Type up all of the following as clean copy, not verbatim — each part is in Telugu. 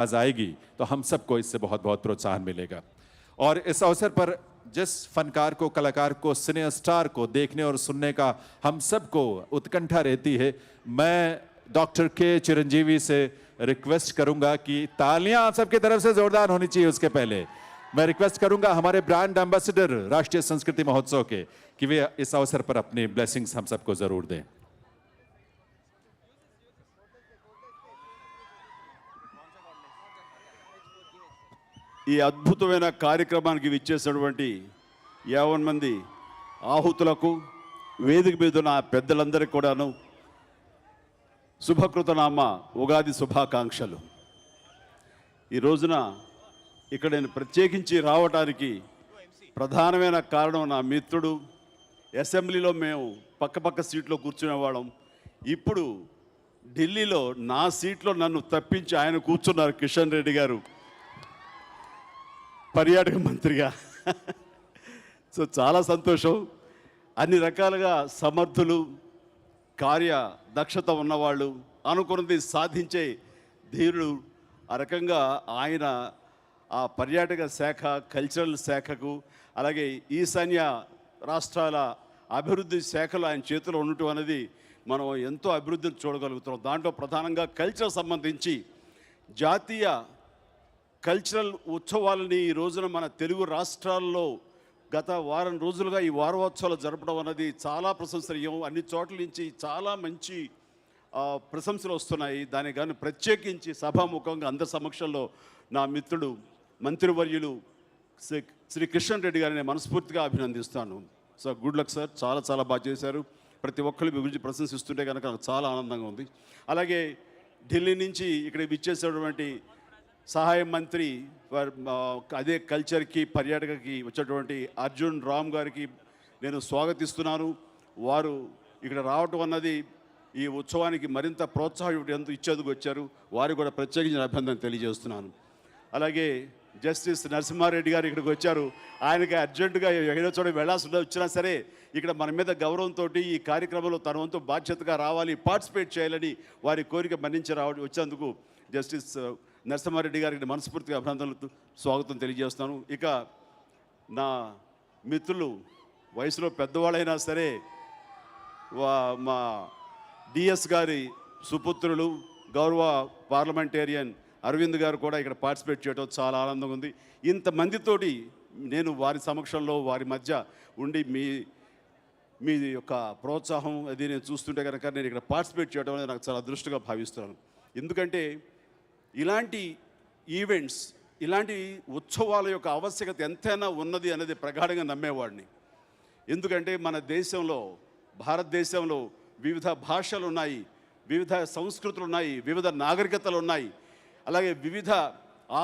आएगी तो हम सबको इससे बहुत बहुत प्रोत्साहन मिलेगा। और इस अवसर पर जिस फनकार को, कलाकार को, सिने स्टार को देखने और सुनने का हम सबको उत्कंठा रहती है, मैं डॉक्टर के चिरंजीवी से रिक्वेस्ट करूंगा कि तालियां आप सबकी तरफ से जोरदार होनी चाहिए। उसके पहले मैं रिक्वेस्ट करूंगा हमारे ब्रांड एम्बेसडर राष्ट्रीय संस्कृति महोत्सव के कि वे इस अवसर पर अपनी ब्लेसिंग्स हम सबको जरूर दें। ఈ అద్భుతమైన కార్యక్రమానికి విచ్చేసినటువంటి 50 మంది ఆహుతులకు, వేదిక మీద ఉన్న పెద్దలందరికీ కూడాను శుభకృతనామ ఉగాది శుభాకాంక్షలు। ఈ రోజున ఇక్కడ నేను ప్రత్యేకించి రావడానికి ప్రధానమైన కారణం నా మిత్రుడు। అసెంబ్లీలో మేము పక్క సీట్లో కూర్చునేవాళ్ళం, ఇప్పుడు ఢిల్లీలో నా సీట్లో నన్ను తప్పించి ఆయన కూర్చున్నారు, కిషన్ రెడ్డి గారు పర్యాటక మంత్రిగా। సో చాలా సంతోషం। అన్ని రకాలుగా సమర్థులు, కార్య దక్షత ఉన్నవాళ్ళు, అనుకున్నది సాధించే ధీరుడు, ఆ రకంగా ఆయన ఆ పర్యాటక శాఖ, కల్చరల్ శాఖకు, అలాగే ఈశాన్య రాష్ట్రాల అభివృద్ధి శాఖలు ఆయన చేతిలో ఉండటం అనేది మనం ఎంతో అభివృద్ధిని చూడగలుగుతున్నాం। దాంట్లో ప్రధానంగా కల్చర్ సంబంధించి జాతీయ కల్చరల్ ఉత్సవాలని ఈ రోజున మన తెలుగు రాష్ట్రాల్లో గత వారం రోజులుగా ఈ వారోత్సవాలు జరపడం అనేది చాలా ప్రశంసనీయం। అన్ని చోట్ల నుంచి చాలా మంచి ప్రశంసలు వస్తున్నాయి। దానికి కానీ ప్రత్యేకించి సభాముఖంగా అందరి సమక్షంలో నా మిత్రుడు మంత్రివర్యులు శ్రీ కిషన్ రెడ్డి గారిని మనస్ఫూర్తిగా అభినందిస్తాను। సో గుడ్ లక్ సార్, చాలా చాలా బాగా చేశారు। ప్రతి ఒక్కరు మీ గురించి ప్రశంసిస్తుంటే కనుక నాకు చాలా ఆనందంగా ఉంది। అలాగే ఢిల్లీ నుంచి ఇక్కడ విచ్చేసినటువంటి సహాయ మంత్రి అదే కల్చర్కి, పర్యాటకకి వచ్చేటువంటి అర్జున్ రామ్ గారికి నేను స్వాగతిస్తున్నాను। వారు ఇక్కడ రావటం అన్నది ఈ ఉత్సవానికి మరింత ప్రోత్సాహం ఇచ్చేందుకు వచ్చారు, వారికి కూడా ప్రత్యేకించిన అభినందన తెలియజేస్తున్నాను। అలాగే జస్టిస్ నరసింహారెడ్డి గారు ఇక్కడికి వచ్చారు, ఆయనకి అర్జెంటుగా ఏదో చోట వెళ్ళాల్సి వచ్చినా సరే ఇక్కడ మన మీద గౌరవంతో ఈ కార్యక్రమంలో తన వంతు బాధ్యతగా రావాలి, పార్టిసిపేట్ చేయాలని వారి కోరిక మన్నించి వచ్చేందుకు జస్టిస్ నరసింహారెడ్డి గారికి మనస్ఫూర్తిగా అభినందనలు, స్వాగతం తెలియజేస్తాను। ఇక నా మిత్రులు వయసులో పెద్దవాళ్ళైనా సరే మా డిఎస్ గారి సుపుత్రులు, గౌరవ పార్లమెంటేరియన్ అరవింద్ గారు కూడా ఇక్కడ పార్టిసిపేట్ చేయడం చాలా ఆనందంగా ఉంది। ఇంతమందితోటి నేను వారి సమక్షంలో, వారి మధ్య ఉండి మీ యొక్క ప్రోత్సాహం అది నేను చూస్తుంటే కనుక నేను ఇక్కడ పార్టిసిపేట్ చేయడం అనేది నాకు చాలా అదృష్టంగా భావిస్తున్నాను। ఎందుకంటే ఇలాంటి ఈవెంట్స్, ఇలాంటి ఉత్సవాల యొక్క ఆవశ్యకత ఎంతైనా ఉన్నది అనేది ప్రగాఢంగా నమ్మేవాడిని। ఎందుకంటే మన దేశంలో, భారతదేశంలో వివిధ భాషలు ఉన్నాయి, వివిధ సంస్కృతులు ఉన్నాయి, వివిధ నాగరికతలు ఉన్నాయి, అలాగే వివిధ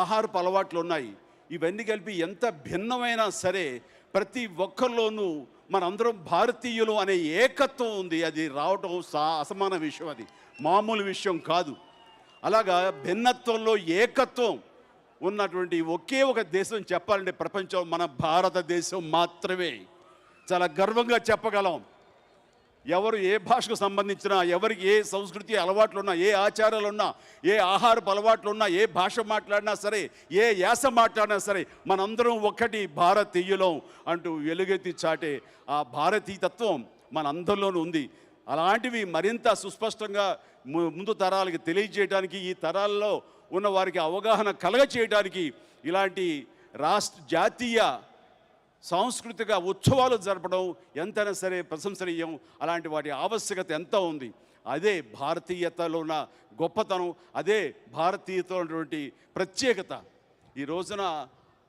ఆహారపు అలవాట్లు ఉన్నాయి। ఇవన్నీ కలిపి ఎంత భిన్నమైనా సరే ప్రతి ఒక్కరిలోనూ మనందరం భారతీయులు అనే ఏకత్వం ఉంది। అది రావటం అసమాన విషయం, అది మామూలు విషయం కాదు। అలాగా భిన్నత్వంలో ఏకత్వం ఉన్నటువంటి ఒకే ఒక దేశం చెప్పాలంటే ప్రపంచం మన భారతదేశం మాత్రమే। చాలా గర్వంగా చెప్పగలం। ఎవరు ఏ భాషకు సంబంధించినా, ఎవరికి ఏ సంస్కృతి అలవాట్లు ఉన్నా, ఏ ఆచారాలు ఉన్నా, ఏ ఆహారపు అలవాట్లు ఉన్నా, ఏ భాష మాట్లాడినా సరే, ఏ యాస మాట్లాడినా సరే మనందరం ఒక్కటి భారతీయులం అంటూ వెలుగెత్తి చాటే ఆ భారతీయతత్వం మనందరిలోనూ ఉంది। అలాంటివి మరింత సుస్పష్టంగా ముందు తరాలకి తెలియజేయడానికి, ఈ తరాల్లో ఉన్న వారికి అవగాహన కలగచేయడానికి ఇలాంటి జాతీయ సాంస్కృతిక ఉత్సవాలు జరపడం ఎంతైనా సరే ప్రశంసనీయం। అలాంటి వాటి ఆవశ్యకత ఎంత ఉంది, అదే భారతీయతలో ఉన్న గొప్పతనం, అదే భారతీయతలో ఉన్నటువంటి ప్రత్యేకత। ఈ రోజున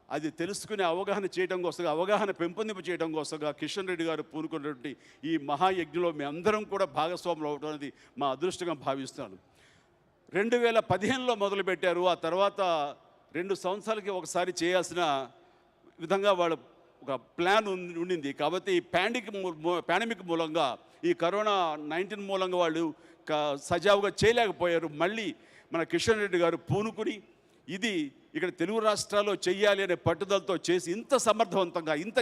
అది తెలుసుకునే అవగాహన చేయడం కోసంగా, అవగాహన పెంపొందింప చేయడం కోసంగా కిషన్ రెడ్డి గారు పూనుకున్నటువంటి ఈ మహాయజ్ఞంలో మేమందరం కూడా భాగస్వాములు అవడం అనేది మా అదృష్టంగా భావిస్తున్నాను। 2015లో మొదలుపెట్టారు, ఆ తర్వాత 2 సంవత్సరాలకి ఒకసారి చేయాల్సిన విధంగా వాళ్ళు ఒక ప్లాన్ ఉండింది। కాబట్టి ఈ పాండమిక్ మూలంగా, ఈ కరోనా-19 మూలంగా వాళ్ళు సజావుగా చేయలేకపోయారు। మళ్ళీ మన కిషన్ రెడ్డి గారు పూనుకుని ఇది ఇక్కడ తెలుగు రాష్ట్రాల్లో చెయ్యాలి అనే పట్టుదలతో చేసి ఇంత సమర్థవంతంగా, ఇంత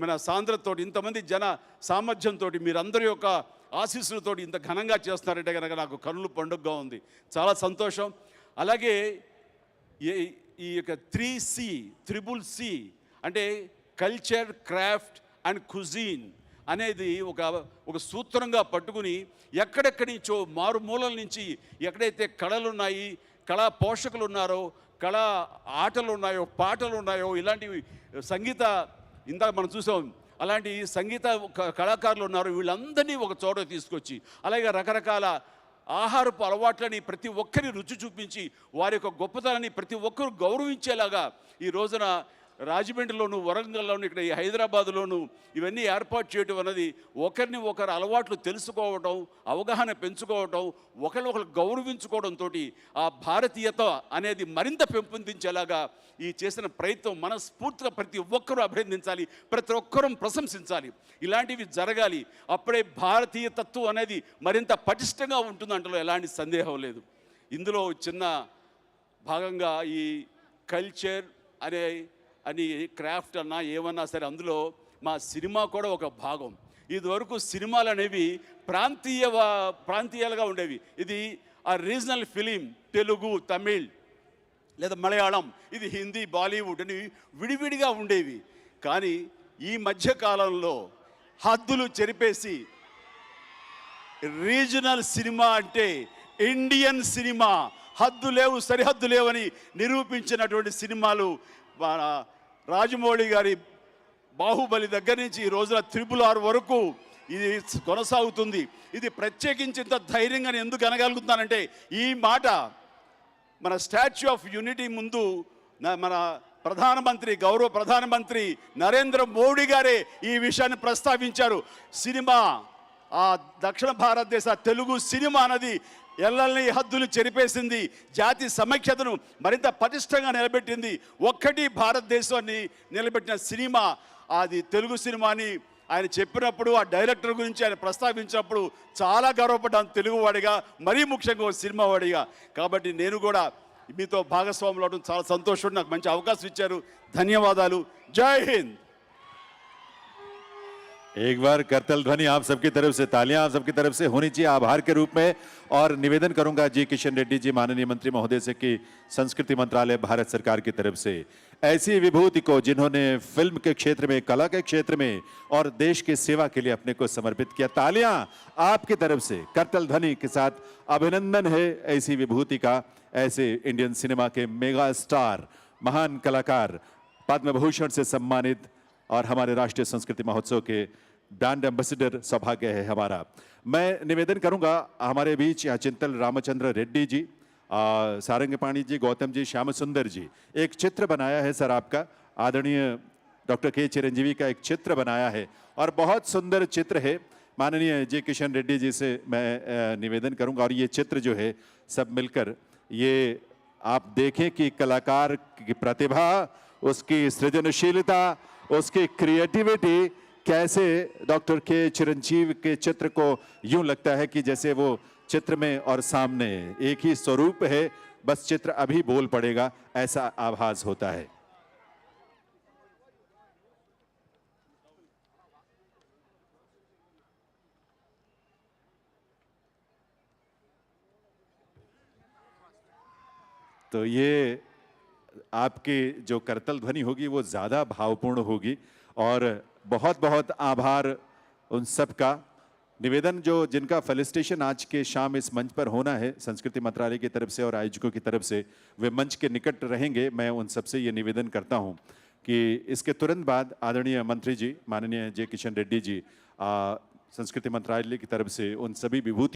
మన సాంద్రతతో, ఇంతమంది జన సామర్థ్యంతో, మీరందరి యొక్క ఆశీస్సులతో ఇంత ఘనంగా చేస్తున్నారంటే కనుక నాకు కన్నుల పండుగగా ఉంది, చాలా సంతోషం। అలాగే ఈ యొక్క 3C త్రిబుల్ సి అంటే కల్చర్, క్రాఫ్ట్ అండ్ కుజీన్ అనేది ఒక సూత్రంగా పట్టుకుని ఎక్కడెక్కడి నుంచో మారుమూలల నుంచి ఎక్కడైతే కళలు ఉన్నాయి, కళా పోషకులు ఉన్నారో, కళా ఆటలు ఉన్నాయో, పాటలు ఉన్నాయో, ఇలాంటివి సంగీత ఇందాక మనం చూసాం అలాంటి సంగీత కళాకారులు ఉన్నారు, వీళ్ళందరినీ ఒక చోట తీసుకొచ్చి అలాగే రకరకాల ఆహారపు అలవాట్లని ప్రతి ఒక్కరి రుచి చూపించి వారి యొక్క గొప్పతనాన్ని ప్రతి ఒక్కరు గౌరవించేలాగా ఈ రోజున రాజమండ్రిలోను, వరంగల్లోను, ఇక్కడ ఈ హైదరాబాదులోను ఇవన్నీ ఏర్పాటు చేయడం అన్నది ఒకరిని ఒకరు అలవాట్లు తెలుసుకోవటం, అవగాహన పెంచుకోవటం, ఒకరు గౌరవించుకోవడంతో ఆ భారతీయత అనేది మరింత పెంపొందించేలాగా ఈ చేసిన ప్రయత్నం మనస్ఫూర్తిగా ప్రతి ఒక్కరూ అభినందించాలి, ప్రతి ఒక్కరూ ప్రశంసించాలి. ఇలాంటివి జరగాలి. అప్పుడే భారతీయ తత్వం అనేది మరింత పటిష్టంగా ఉంటుందంటలో ఎలాంటి సందేహం లేదు. ఇందులో చిన్న భాగంగా ఈ కల్చర్ అని క్రాఫ్ట్ అన్నా ఏమన్నా సరే అందులో మా సినిమా కూడా ఒక భాగం. ఇదివరకు సినిమాలు అనేవి ప్రాంతీయాలుగా ఉండేవి. ఇది ఆ రీజనల్ ఫిలిం, తెలుగు, తమిళ్ లేదా మలయాళం, ఇది హిందీ, బాలీవుడ్ అని విడివిడిగా ఉండేవి. కానీ ఈ మధ్యకాలంలో హద్దులు చెరిపేసి రీజనల్ సినిమా అంటే ఇండియన్ సినిమా, హద్దు లేవు సరిహద్దు లేవని నిరూపించినటువంటి సినిమాలు మన రాజమౌళి గారి బాహుబలి దగ్గర నుంచి ఈ రోజున RRR వరకు ఇది కొనసాగుతుంది. ఇది ప్రత్యేకించి ఇంత ధైర్యంగా ఎందుకు అనగలుగుతున్నానంటే ఈ మాట మన స్టాచ్యూ ఆఫ్ యూనిటీ ముందు మన గౌరవ ప్రధానమంత్రి నరేంద్ర మోడీ గారే ఈ విషయాన్ని ప్రస్తావించారు. సినిమా, ఆ దక్షిణ భారతదేశ తెలుగు సినిమా అన్నది ఎల్లల్ని హద్దులు చెరిపేసింది, జాతి సమైక్యతను మరింత పటిష్టంగా నిలబెట్టింది. ఒక్కటి భారతదేశాన్ని నిలబెట్టిన సినిమా అది తెలుగు సినిమా అని ఆయన చెప్పినప్పుడు, ఆ డైరెక్టర్ గురించి ఆయన ప్రస్తావించినప్పుడు చాలా గర్వపడ్డాను తెలుగువాడిగా, మరీ ముఖ్యంగా సినిమా వాడిగా. కాబట్టి నేను కూడా మీతో భాగస్వాములు అవడం చాలా సంతోషం. నాకు మంచి అవకాశం ఇచ్చారు. ధన్యవాదాలు. జై హింద్. एक बार करतल ध्वनि आप सबकी तरफ से, तालियां आप सबकी तरफ से होनी चाहिए आभार के रूप में। और निवेदन करूंगा जी किशन रेड्डी जी, माननीय मंत्री महोदय से कि संस्कृति मंत्रालय भारत सरकार की तरफ से ऐसी विभूति को जिन्होंने फिल्म के क्षेत्र में, कला के क्षेत्र में और देश की सेवा के लिए अपने को समर्पित किया, तालियां आपकी तरफ से करतल ध्वनि के साथ अभिनंदन है ऐसी विभूति का। ऐसे इंडियन सिनेमा के मेगा स्टार, महान कलाकार, पद्म भूषण से सम्मानित और हमारे राष्ट्रीय संस्कृति महोत्सव के ब्रांड एम्बेसडर सौभाग्य है हमारा। मैं निवेदन करूंगा हमारे बीच यहाँ चिंतल रामचंद्र रेड्डी जी, सारंगपाणी जी, गौतम जी, श्याम सुंदर जी, एक चित्र बनाया है सर आपका, आदरणीय डॉक्टर के चिरंजीवी का एक चित्र बनाया है और बहुत सुंदर चित्र है। माननीय जी किशन रेड्डी जी से मैं निवेदन करूंगा और ये चित्र जो है सब मिलकर ये आप देखें कि कलाकार की प्रतिभा, उसकी सृजनशीलता, उसकी क्रिएटिविटी कैसे डॉक्टर के चिरंजीव के चित्र को यूं लगता है कि जैसे वो चित्र में और सामने एक ही स्वरूप है, बस चित्र अभी बोल पड़ेगा, ऐसा आभास होता है। तो ये आपकी जो करतल ध्वनि होगी वो ज़्यादा भावपूर्ण होगी और बहुत बहुत आभार उन सब का। निवेदन जो जिनका फेलिसिटेशन आज के शाम इस मंच पर होना है संस्कृति मंत्रालय की तरफ से और आयोजकों की तरफ से, वे मंच के निकट रहेंगे। मैं उन सबसे ये निवेदन करता हूँ कि इसके तुरंत बाद आदरणीय मंत्री जी, माननीय जे किशन रेड्डी जी, संस्कृति मंत्रालय की तरफ से उन सभी विभूति